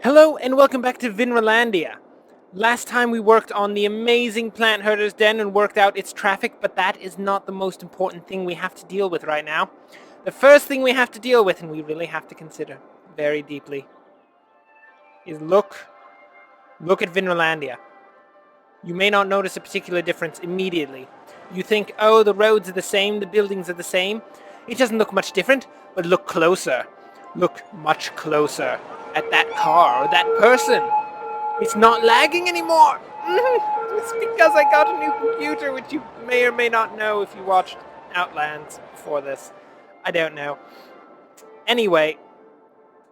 Hello and welcome back to Vinralandia. Last time we worked on the amazing plant herder's den and worked out its traffic, but that is not the most important thing we have to deal with right now. The first thing we have to deal with, and we really have to consider very deeply, is look at Vinralandia. You may not notice a particular difference immediately. You think, oh, the roads are the same, the buildings are the same. It doesn't look much different, but look closer. Look much closer at that car or that person. It's not lagging anymore. It's because I got a new computer, which you may or may not know if you watched Outlands before this. I don't know. Anyway,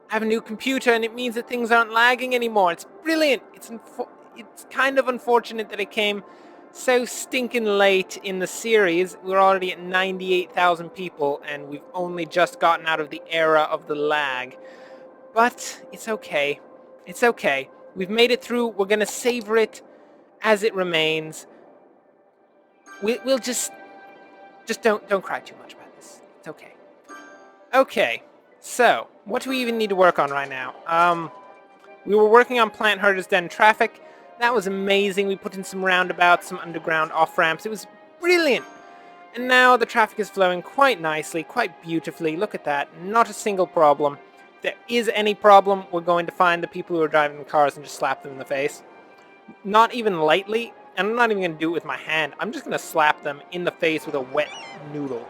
I have a new computer and it means that things aren't lagging anymore. It's brilliant. It's kind of unfortunate that it came so stinking late in the series. We're already at 98,000 people and we've only just gotten out of the era of the lag. But it's okay. It's okay. We've made it through. We're going to savor it as it remains. We'll just don't cry too much about this. It's okay. Okay. So, what do we even need to work on right now? We were working on Plant Herder's Den traffic. That was amazing. We put in some roundabouts, some underground off-ramps. It was brilliant. And now the traffic is flowing quite nicely, quite beautifully. Look at that. Not a single problem. If there is any problem, we're going to find the people who are driving the cars and just slap them in the face. Not even lightly, and I'm not even going to do it with my hand. I'm just going to slap them in the face with a wet noodle.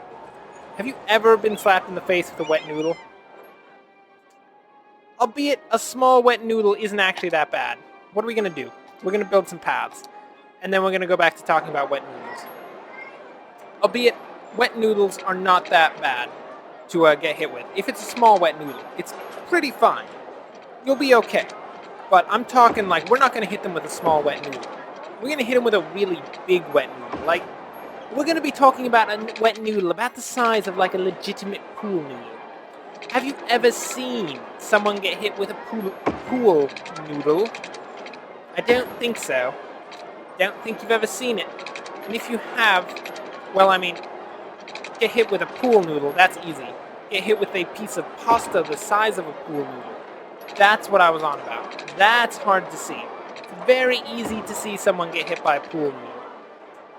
Have you ever been slapped in the face with a wet noodle? Albeit a small wet noodle isn't actually that bad. What are we going to do? We're going to build some paths. And then we're going to go back to talking about wet noodles. Albeit, wet noodles are not that bad to get hit with. If it's a small wet noodle, it's pretty fine. You'll be okay. But I'm talking like, we're not going to hit them with a small wet noodle. We're going to hit them with a really big wet noodle. Like, we're going to be talking about a wet noodle about the size of like a legitimate pool noodle. Have you ever seen someone get hit with a pool noodle? I don't think so. Don't think you've ever seen it. And if you have, well, I mean, get hit with a pool noodle, that's easy. Get hit with a piece of pasta the size of a pool noodle. That's what I was on about. That's hard to see. It's very easy to see someone get hit by a pool noodle.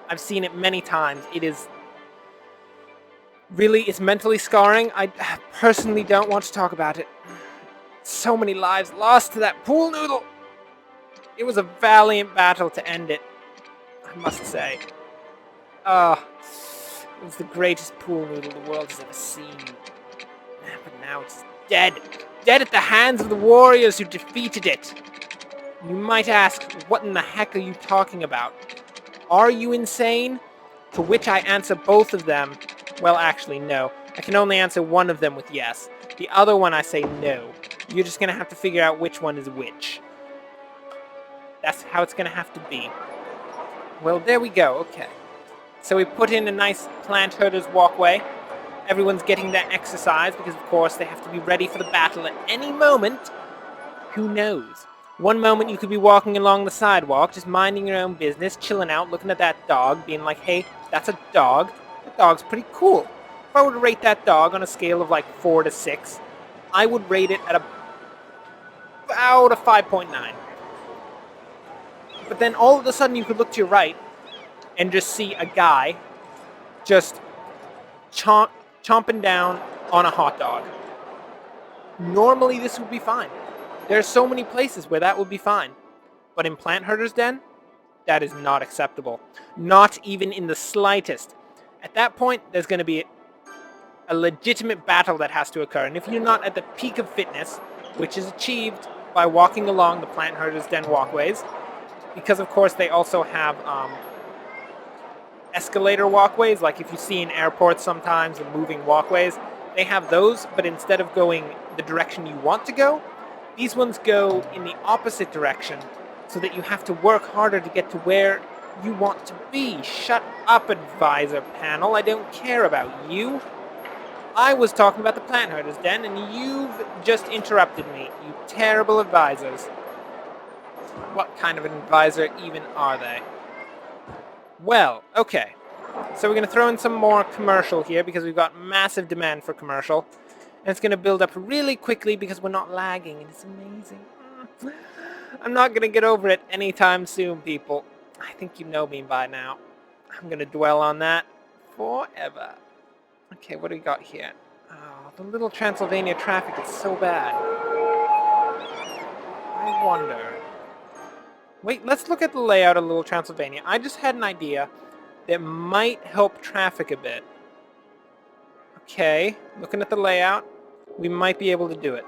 I've seen it many times. It is really, it's mentally scarring. I personally don't want to talk about it. So many lives lost to that pool noodle. It was a valiant battle to end it, I must say. It was the greatest pool noodle the world has ever seen. But now it's dead. Dead at the hands of the warriors who defeated it. You might ask, what in the heck are you talking about? Are you insane? To which I answer both of them. Well, actually, no. I can only answer one of them with yes. The other one I say no. You're just going to have to figure out which one is which. That's how it's going to have to be. Well, there we go. Okay. So we put in a nice plant herder's walkway. Everyone's getting their exercise because, of course, they have to be ready for the battle at any moment. Who knows? One moment you could be walking along the sidewalk, just minding your own business, chilling out, looking at that dog, being like, hey, that's a dog. That dog's pretty cool. If I were to rate that dog on a scale of like 4 to 6, I would rate it at about a 5.9. But then all of a sudden you could look to your right and just see a guy just chomping down on a hot dog. Normally this would be fine. There are so many places where that would be fine. But in Plant Herder's Den, that is not acceptable. Not even in the slightest. At that point, there's going to be a legitimate battle that has to occur. And if you're not at the peak of fitness, which is achieved by walking along the Plant Herder's Den walkways, because of course they also have escalator walkways, like if you see in airports sometimes the moving walkways, they have those, but instead of going the direction you want to go, these ones go in the opposite direction, so that you have to work harder to get to where you want to be. Shut up, advisor panel. I don't care about you. I was talking about the Plant Herder's Den, and you've just interrupted me, you terrible advisors. What kind of an advisor even are they? Well, okay. So we're going to throw in some more commercial here because we've got massive demand for commercial. And it's going to build up really quickly because we're not lagging and it's amazing. I'm not gonna get over it anytime soon, people. I think you know me by now. I'm gonna dwell on that forever. Okay, what do we got here? Oh, the little Transylvania traffic is so bad. I wonder. Wait, let's look at the layout of Little Transylvania. I just had an idea that might help traffic a bit. Okay, looking at the layout, we might be able to do it.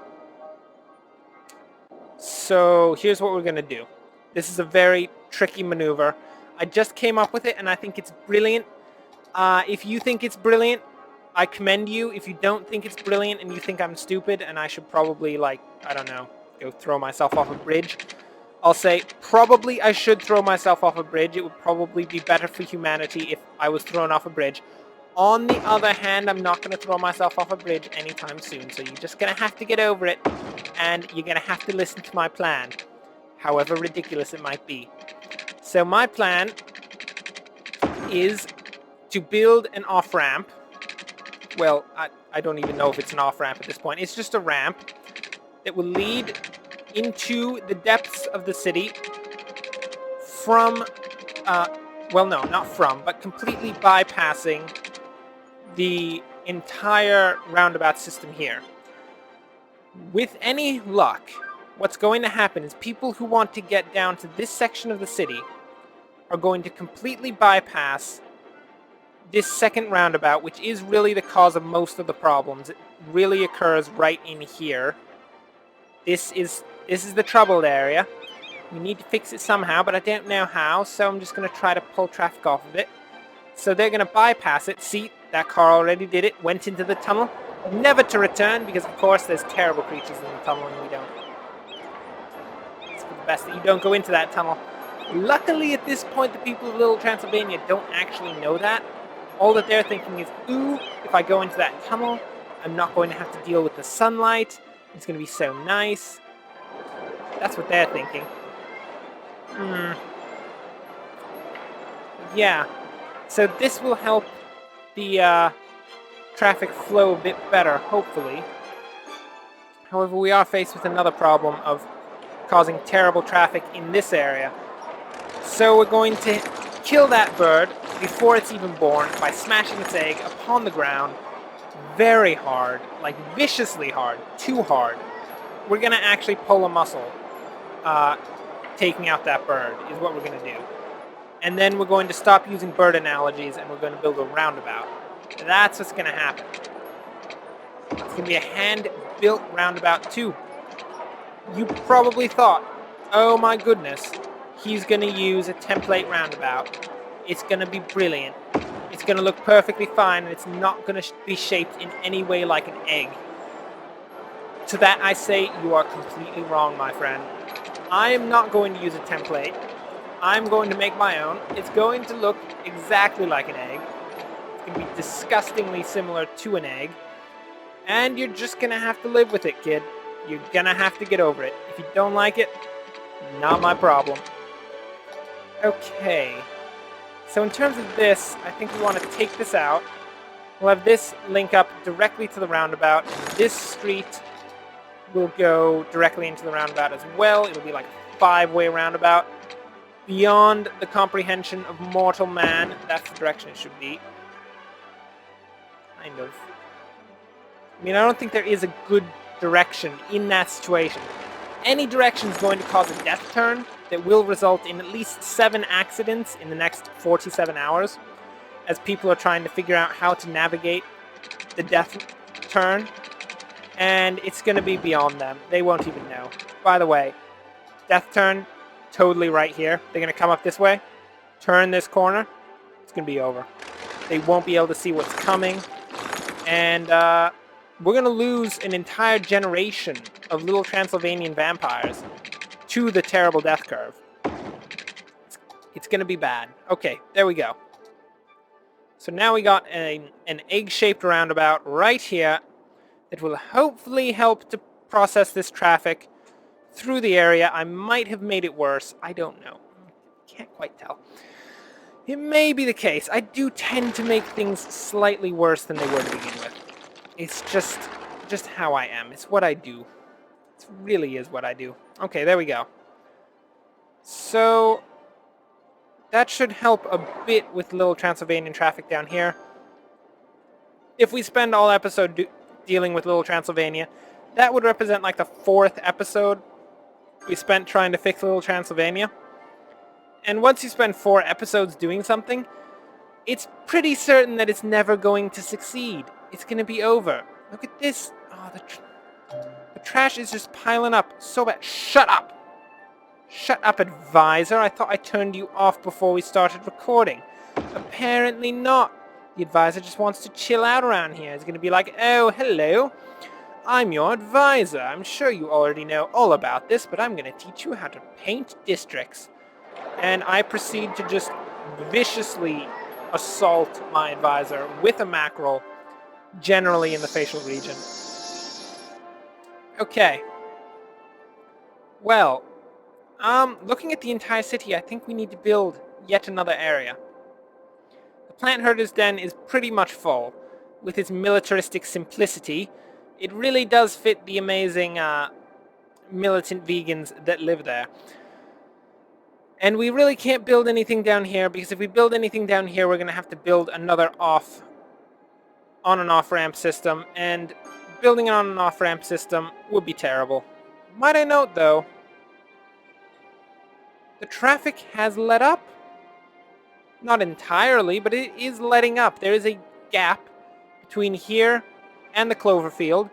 So here's what we're going to do. This is a very tricky maneuver. I just came up with it and I think it's brilliant. If you think it's brilliant, I commend you. If you don't think it's brilliant and you think I'm stupid and I should probably, like, I don't know, go throw myself off a bridge, I'll say probably I should throw myself off a bridge. It would probably be better for humanity if I was thrown off a bridge. On the other hand, I'm not going to throw myself off a bridge anytime soon, so you're just going to have to get over it, and you're going to have to listen to my plan, however ridiculous it might be. So my plan is to build an off-ramp. Well, I don't even know if it's an off-ramp at this point. It's just a ramp that will lead into the depths of the city from, well, no, not from, but completely bypassing the entire roundabout system here. With any luck, what's going to happen is people who want to get down to this section of the city are going to completely bypass this second roundabout, which is really the cause of most of the problems. It really occurs right in here. This is the troubled area. We need to fix it somehow, but I don't know how, so I'm just going to try to pull traffic off of it. So they're going to bypass it. See, that car already did it, went into the tunnel, never to return, because of course there's terrible creatures in the tunnel and we don't. It's for the best that you don't go into that tunnel. Luckily at this point the people of Little Transylvania don't actually know that. All that they're thinking is, ooh, if I go into that tunnel, I'm not going to have to deal with the sunlight. It's going to be so nice. That's what they're thinking. Yeah. So this will help the traffic flow a bit better, hopefully. However, we are faced with another problem of causing terrible traffic in this area. So we're going to kill that bird before it's even born by smashing its egg upon the ground very hard, like viciously hard, too hard. We're going to actually pull a muscle taking out that bird is what we're going to do. And then we're going to stop using bird analogies and we're going to build a roundabout. That's what's going to happen. It's going to be a hand-built roundabout too. You probably thought, oh my goodness, he's going to use a template roundabout. It's going to be brilliant. It's going to look perfectly fine and it's not going to be shaped in any way like an egg. To that I say, you are completely wrong, my friend. I am not going to use a template. I'm going to make my own. It's going to look exactly like an egg. It's going to be disgustingly similar to an egg. And you're just going to have to live with it, kid. You're going to have to get over it. If you don't like it, not my problem. Okay. So in terms of this, I think we want to take this out. We'll have this link up directly to the roundabout. This street will go directly into the roundabout as well. It'll be like a 5-way roundabout. Beyond the comprehension of mortal man, that's the direction it should be. Kind of. I mean, I don't think there is a good direction in that situation. Any direction is going to cause a death turn that will result in at least 7 accidents in the next 47 hours, as people are trying to figure out how to navigate the death turn. And it's going to be beyond them. They won't even know. By the way, death turn, totally right here. They're going to come up this way, turn this corner. It's going to be over. They won't be able to see what's coming. And we're going to lose an entire generation of little Transylvanian vampires to the terrible death curve. It's going to be bad. Okay, there we go. So now we got an egg-shaped roundabout right here. It will hopefully help to process this traffic through the area. I might have made it worse. I don't know. Can't quite tell. It may be the case. I do tend to make things slightly worse than they were to begin with. It's just how I am. It's what I do. It really is what I do. Okay, there we go. So that should help a bit with Little Transylvanian traffic down here. If we spend all episode dealing with Little Transylvania, that would represent like the 4th episode we spent trying to fix Little Transylvania. And once you spend 4 episodes doing something, it's pretty certain that it's never going to succeed. It's going to be over. Look at this. Oh, the trash is just piling up so bad. Shut up. Shut up, advisor. I thought I turned you off before we started recording. Apparently not. The advisor just wants to chill out around here. He's going to be like, oh, hello. I'm your advisor. I'm sure you already know all about this, but I'm going to teach you how to paint districts. And I proceed to just viciously assault my advisor with a mackerel, generally in the facial region. Okay. Well, looking at the entire city, I think we need to build yet another area. The Plant Herder's Den is pretty much full. With its militaristic simplicity, it really does fit the amazing militant vegans that live there. And we really can't build anything down here, because if we build anything down here, we're going to have to build another on and off ramp system, and building an on and off ramp system would be terrible. Might I note, though, the traffic has let up. Not entirely, but it is letting up. There is a gap between here and the Cloverfield,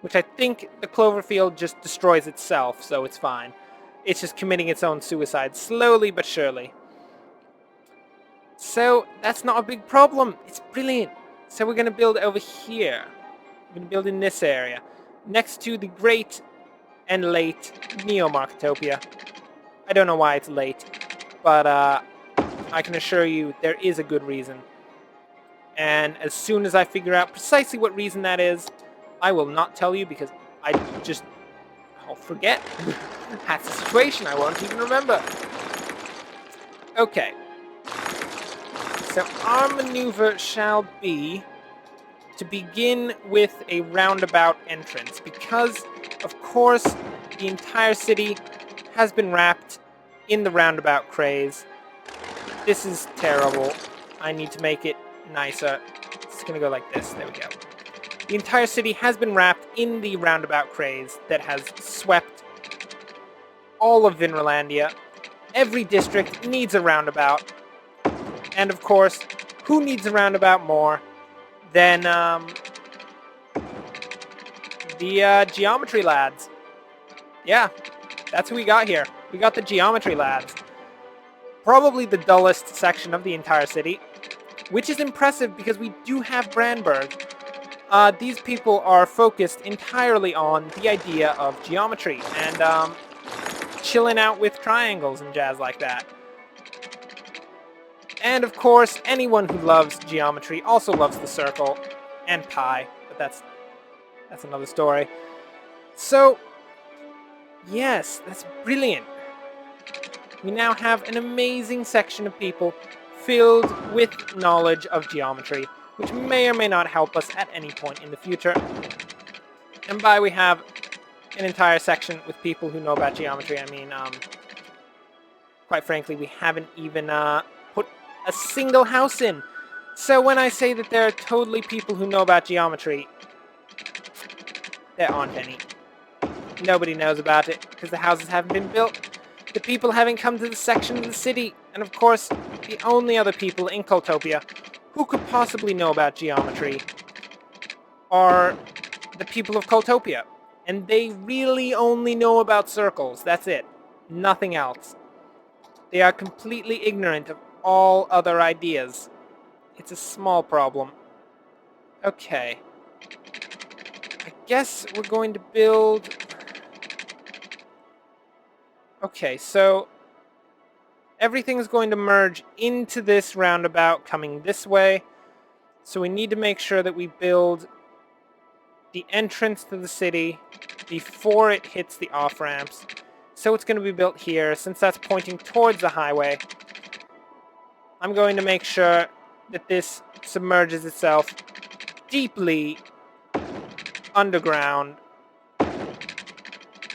which I think the Cloverfield just destroys itself, so it's fine. It's just committing its own suicide, slowly but surely. So, that's not a big problem. It's brilliant. So we're going to build over here. We're going to build in this area, next to the great and late Neo-Marketopia. I don't know why it's late, but I can assure you there is a good reason. And as soon as I figure out precisely what reason that is, I will not tell you, because I'll forget. That's the situation, I won't even remember. Okay. So our maneuver shall be to begin with a roundabout entrance, because, of course, the entire city has been wrapped in the roundabout craze. This is terrible. I need to make it nicer. It's gonna go like this. There we go. The entire city has been wrapped in the roundabout craze that has swept all of Vinralandia. Every district needs a roundabout. And of course, who needs a roundabout more than the geometry lads? Yeah, that's who we got here. We got the geometry lads. Probably the dullest section of the entire city, which is impressive because we do have Brandberg. These people are focused entirely on the idea of geometry and chilling out with triangles and jazz like that. And of course, anyone who loves geometry also loves the circle and pi, but that's another story. So, yes, that's brilliant. We now have an amazing section of people filled with knowledge of geometry, which may or may not help us at any point in the future. And by we have an entire section with people who know about geometry, I mean, quite frankly, we haven't even put a single house in. So when I say that there are totally people who know about geometry, there aren't any. Nobody knows about it, because the houses haven't been built. The people haven't come to the section of the city, and of course, the only other people in Cultopia who could possibly know about geometry are the people of Cultopia. And they really only know about circles, that's it. Nothing else. They are completely ignorant of all other ideas. It's a small problem. Okay. I guess we're going to build... Okay, so everything's going to merge into this roundabout coming this way. So we need to make sure that we build the entrance to the city before it hits the off-ramps. So it's going to be built here, since that's pointing towards the highway. I'm going to make sure that this submerges itself deeply underground,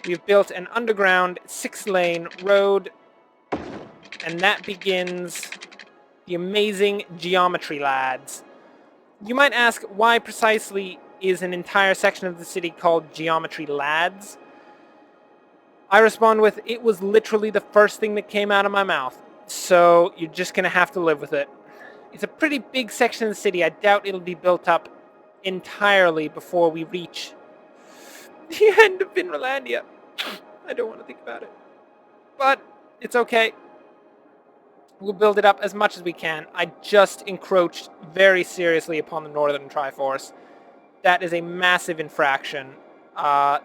we've built an underground 6-lane road, and that begins the amazing geometry, lads. You might ask, why precisely is an entire section of the city called Geometry, lads? I respond with, it was literally the first thing that came out of my mouth, so you're just going to have to live with it. It's a pretty big section of the city. I doubt it'll be built up entirely before we reach the end of Vinralandia. I don't want to think about it. But it's okay. We'll build it up as much as we can. I just encroached very seriously upon the Northern Triforce. That is a massive infraction. Had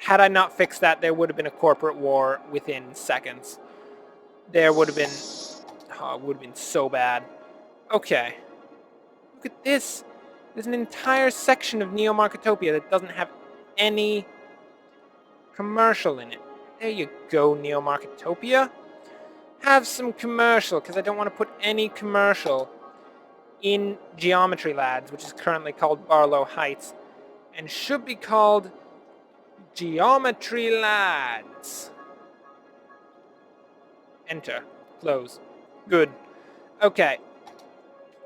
I not fixed that, there would have been a corporate war within seconds. There would have been... Oh, it would have been so bad. Okay. Look at this. There's an entire section of Neo Marketopia that doesn't have any commercial in it. There you go, Neo Marketopia. Have some commercial, because I don't want to put any commercial in Geometry, lads, which is currently called Barlow Heights, and should be called Geometry, lads. Enter. Close. Good. Okay.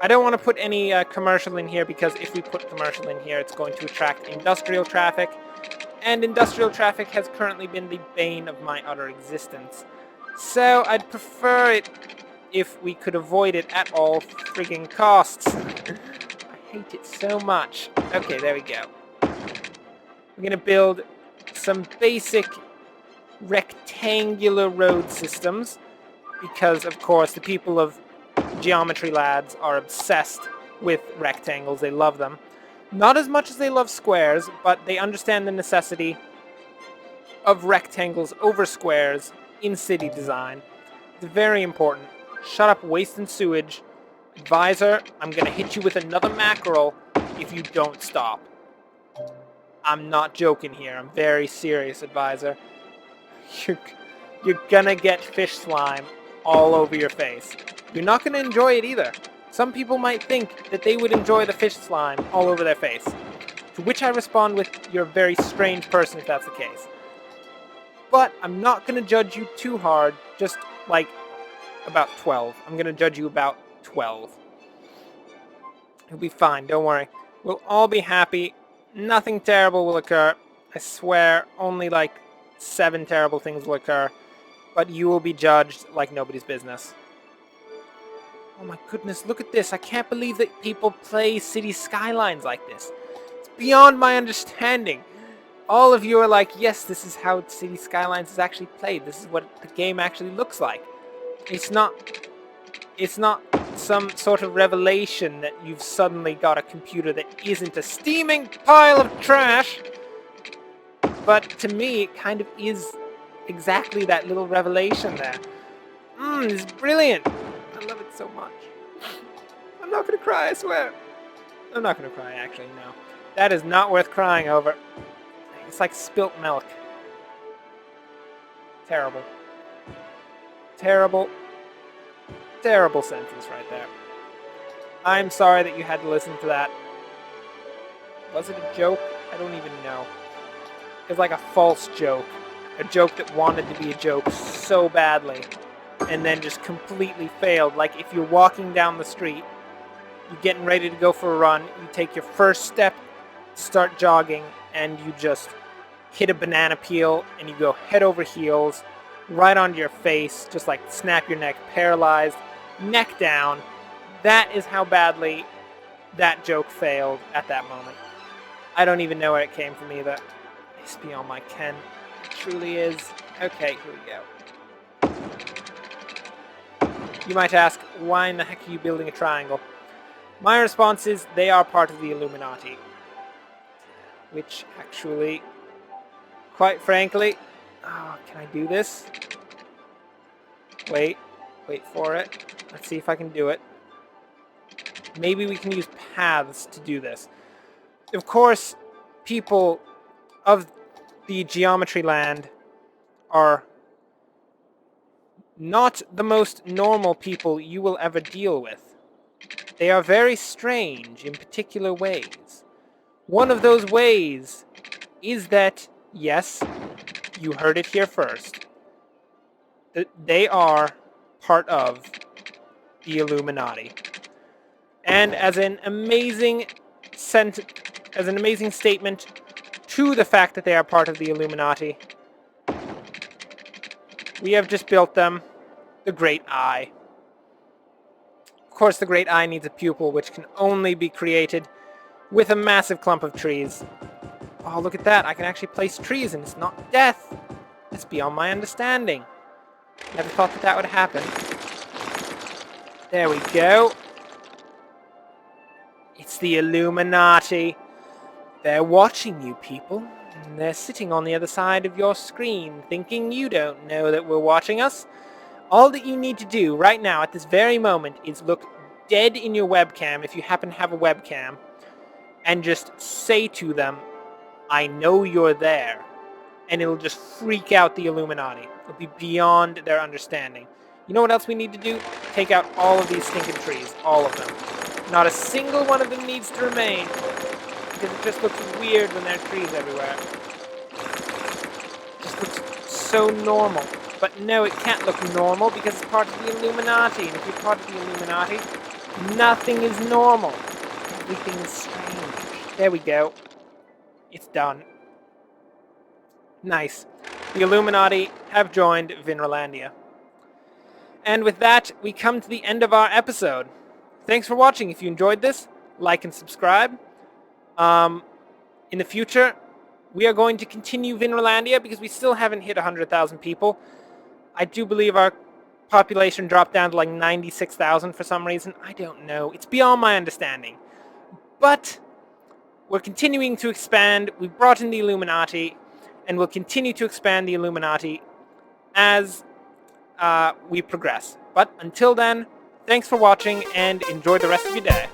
I don't want to put any commercial in here, because if we put commercial in here, it's going to attract industrial traffic, and industrial traffic has currently been the bane of my utter existence. So I'd prefer it if we could avoid it at all frigging costs. I hate it so much. Okay, there we go. We're going to build some basic rectangular road systems, because, of course, the people of Geometry, lads are obsessed with rectangles. They love them. Not as much as they love squares, but they understand the necessity of rectangles over squares in city design. It's very important. Shut up, waste and sewage. Advisor, I'm going to hit you with another mackerel if you don't stop. I'm not joking here. I'm very serious, Advisor. You're going to get fish slime all over your face. You're not going to enjoy it either. Some people might think that they would enjoy the fish slime all over their face. To which I respond with, you're a very strange person if that's the case. But I'm not going to judge you too hard, just like about 12. I'm going to judge you about 12. It'll be fine, don't worry. We'll all be happy. Nothing terrible will occur. I swear, only like 7 terrible things will occur. But you will be judged like nobody's business. Oh my goodness, look at this. I can't believe that people play City Skylines like this. It's beyond my understanding. All of you are like, yes, this is how City Skylines is actually played. This is what the game actually looks like. It's not some sort of revelation that you've suddenly got a computer that isn't a steaming pile of trash. But to me, it kind of is exactly that little revelation there. It's brilliant. I love it so much. I'm not going to cry, I swear. I'm not going to cry, actually, no. That is not worth crying over. It's like spilt milk. Terrible. Terrible. Terrible sentence right there. I'm sorry that you had to listen to that. Was it a joke? I don't even know. It was like a false joke. A joke that wanted to be a joke so badly, and then just completely failed. Like if you're walking down the street, you're getting ready to go for a run, you take your first step, start jogging, and you just hit a banana peel, and you go head over heels, right onto your face, just like snap your neck, paralyzed, neck down. That is how badly that joke failed at that moment. I don't even know where it came from either. It's beyond my ken. It truly is. Okay, here we go. You might ask, why in the heck are you building a triangle? My response is, they are part of the Illuminati. Which, actually, quite frankly... Oh, can I do this? Wait for it. Let's see if I can do it. Maybe we can use paths to do this. Of course, people of the Geometry Land are not the most normal people you will ever deal with. They are very strange in particular ways. One of those ways is that, yes, You heard it here first. They are part of the Illuminati. And as an amazing statement to the fact that they are part of the Illuminati, we have just built them the Great Eye. Of course, the Great Eye needs a pupil, which can only be created with a massive clump of trees. Oh, look at that. I can actually place trees, and it's not death. It's beyond my understanding. Never thought that that would happen. There we go. It's the Illuminati. They're watching you, people. And they're sitting on the other side of your screen, thinking you don't know that we're watching us. All that you need to do right now, at this very moment, is look dead in your webcam, if you happen to have a webcam, and just say to them, I know you're there. And it'll just freak out the Illuminati. It'll be beyond their understanding. You know what else we need to do? Take out all of these stinking trees. All of them. Not a single one of them needs to remain. Because it just looks weird when there are trees everywhere. It just looks so normal. But no, it can't look normal because it's part of the Illuminati. And if you're part of the Illuminati, nothing is normal. Everything is strange. There we go. It's done. Nice. The Illuminati have joined Vinralandia. And with that, we come to the end of our episode. Thanks for watching. If you enjoyed this, like and subscribe. In the future, we are going to continue Vinralandia because we still haven't hit 100,000 people. I do believe our population dropped down to like 96,000 for some reason. I don't know. It's beyond my understanding. But we're continuing to expand. We've brought in the Illuminati, and we'll continue to expand the Illuminati as we progress. But until then, thanks for watching, and enjoy the rest of your day.